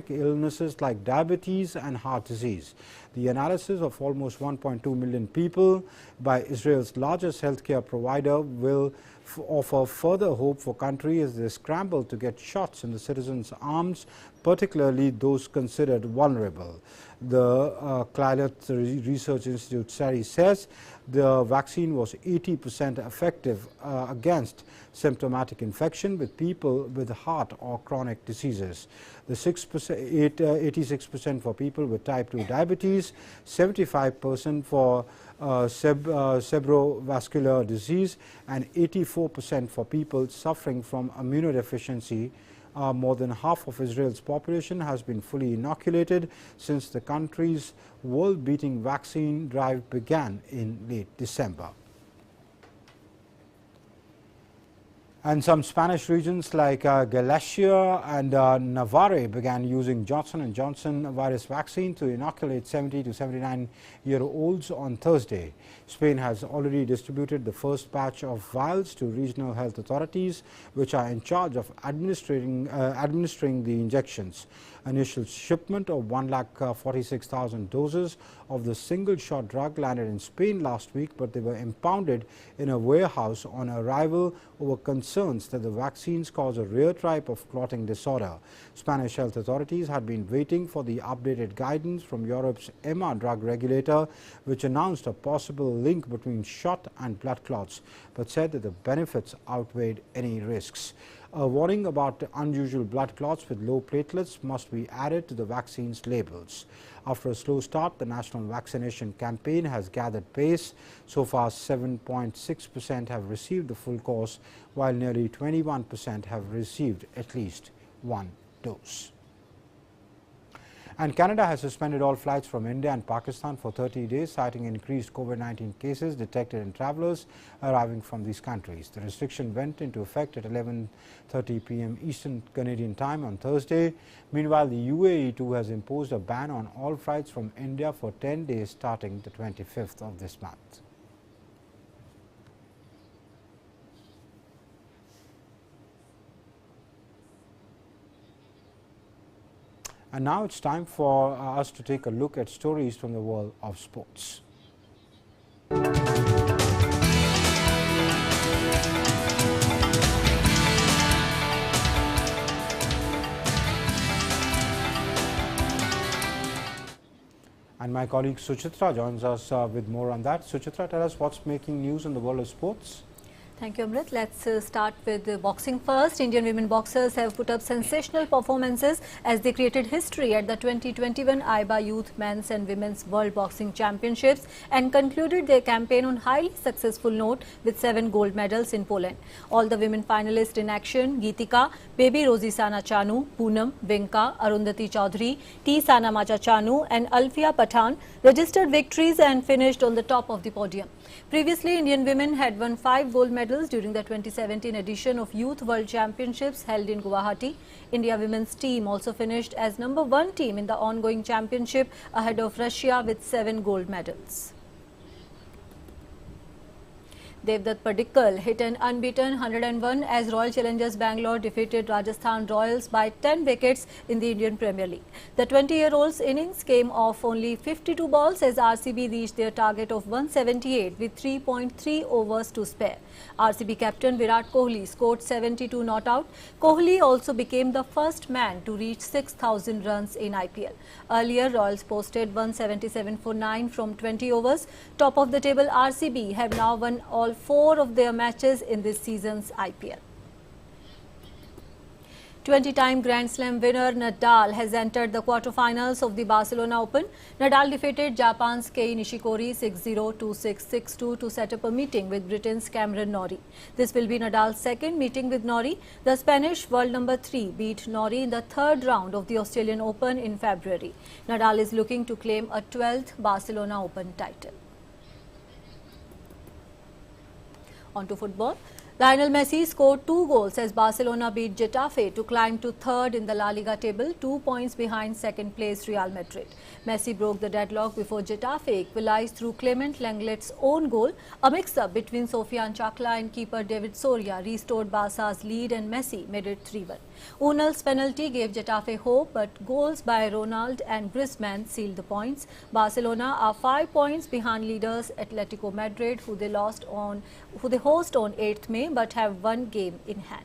illnesses like diabetes and heart disease. The analysis of almost 1.2 million people by Israel's largest healthcare provider will offer further hope for countries as they scramble to get shots in the citizens' arms, particularly those considered vulnerable. The Climate Research Institute study says the vaccine was 80% effective against symptomatic infection with people with heart or chronic diseases. The 86% for people with type 2 diabetes, 75% for cerebrovascular disease, and 84% for people suffering from immunodeficiency. More than half of Israel's population has been fully inoculated since the country's world-beating vaccine drive began in late December. And some Spanish regions like Galicia and Navarre began using Johnson & Johnson virus vaccine to inoculate 70 to 79-year-olds on Thursday. Spain has already distributed the first batch of vials to regional health authorities, which are in charge of administering the injections. Initial shipment of 1,46,000 doses of the single-shot drug landed in Spain last week, but they were impounded in a warehouse on arrival over concerns concerns that the vaccines cause a rare type of clotting disorder. Spanish health authorities had been waiting for the updated guidance from Europe's EMA drug regulator, which announced a possible link between shot and blood clots, but said that the benefits outweighed any risks. A warning about unusual blood clots with low platelets must be added to the vaccine's labels. After a slow start, the national vaccination campaign has gathered pace. So far, 7.6% have received the full course, while nearly 21% have received at least one dose. And Canada has suspended all flights from India and Pakistan for 30 days, citing increased COVID-19 cases detected in travellers arriving from these countries. The restriction went into effect at 11:30 p.m. Eastern Canadian Time on Thursday. Meanwhile, the UAE too has imposed a ban on all flights from India for 10 days starting the 25th of this month. And now it's time for us to take a look at stories from the world of sports. And my colleague Suchitra joins us with more on that. Suchitra, tell us what's making news in the world of sports. Thank you, Amrit. Let's start with boxing first. Indian women boxers have put up sensational performances as they created history at the 2021 IBA Youth Men's and Women's World Boxing Championships and concluded their campaign on highly successful note with 7 gold medals in Poland. All the women finalists in action, Geetika, Baby Rosie Sana Chanu, Poonam, Vinka, Arundhati Chaudhary, T. Sana Macha Chanu and Alfia Pathan registered victories and finished on the top of the podium. Previously, Indian women had won 5 gold medals during the 2017 edition of Youth World Championships held in Guwahati. India women's team also finished as #1 team in the ongoing championship ahead of Russia with 7 gold medals. Devdutt Padikkal hit an unbeaten 101 as Royal Challengers Bangalore defeated Rajasthan Royals by 10 wickets in the Indian Premier League. The 20-year-old's innings came off only 52 balls as RCB reached their target of 178 with 3.3 overs to spare. RCB captain Virat Kohli scored 72 not out. Kohli also became the first man to reach 6,000 runs in IPL. Earlier, Royals posted 177 for 9 from 20 overs. Top of the table RCB have now won all 4 of their matches in this season's IPL. 20-time Grand Slam winner Nadal has entered the quarterfinals of the Barcelona Open. Nadal defeated Japan's Kei Nishikori 6-0, 2-6, 6-2 to set up a meeting with Britain's Cameron Norrie. This will be Nadal's second meeting with Norrie. The Spanish world number 3 beat Norrie in the 3rd round of the Australian Open in February. Nadal is looking to claim a 12th Barcelona Open title. On to football. Lionel Messi scored 2 goals as Barcelona beat Getafe to climb to 3rd in the La Liga table, 2 points behind 2nd place Real Madrid. Messi broke the deadlock before Getafe equalized through Clement Lenglet's own goal. A mix-up between Sofian Chakla and keeper David Soria restored Barca's lead and Messi made it 3-1. Unal's penalty gave Getafe hope, but goals by Ronald and Griezmann sealed the points. Barcelona are 5 points behind leaders Atletico Madrid, who they host on 8th May, but have 1 game in hand.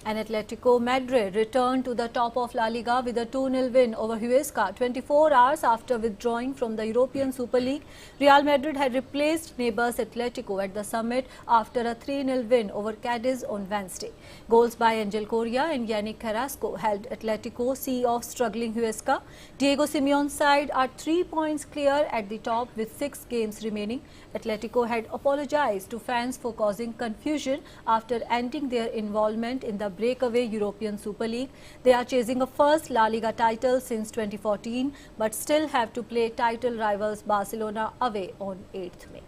And Atletico Madrid returned to the top of La Liga with a 2-0 win over Huesca 24 hours after withdrawing from the European Super League. Real Madrid had replaced neighbours Atletico at the summit after a 3-0 win over Cadiz on Wednesday. Goals by Angel Correa and Yannick Carrasco held Atletico see off struggling Huesca. Diego Simeone's side are 3 points clear at the top with 6 games remaining. Atletico had apologized to fans for causing confusion after ending their involvement in the breakaway European Super League. They are chasing a first La Liga title since 2014, but still have to play title rivals Barcelona away on 8th May.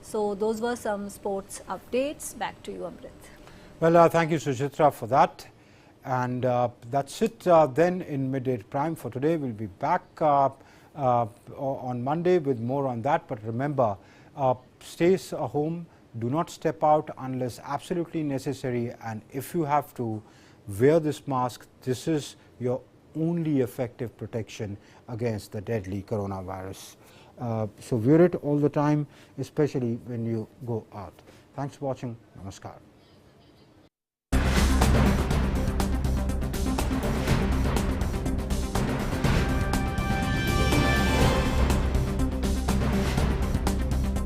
So those were some sports updates. Back to you, Amrit. Well, thank you, Suchitra, for that. And that's it then in Midday Prime for today. We'll be back on Monday with more on that. But remember, stay home. Do not step out unless absolutely necessary, and if you have to, wear this mask. This is your only effective protection against the deadly coronavirus. So wear it all the time, especially when you go out. Thanks for watching. Namaskar.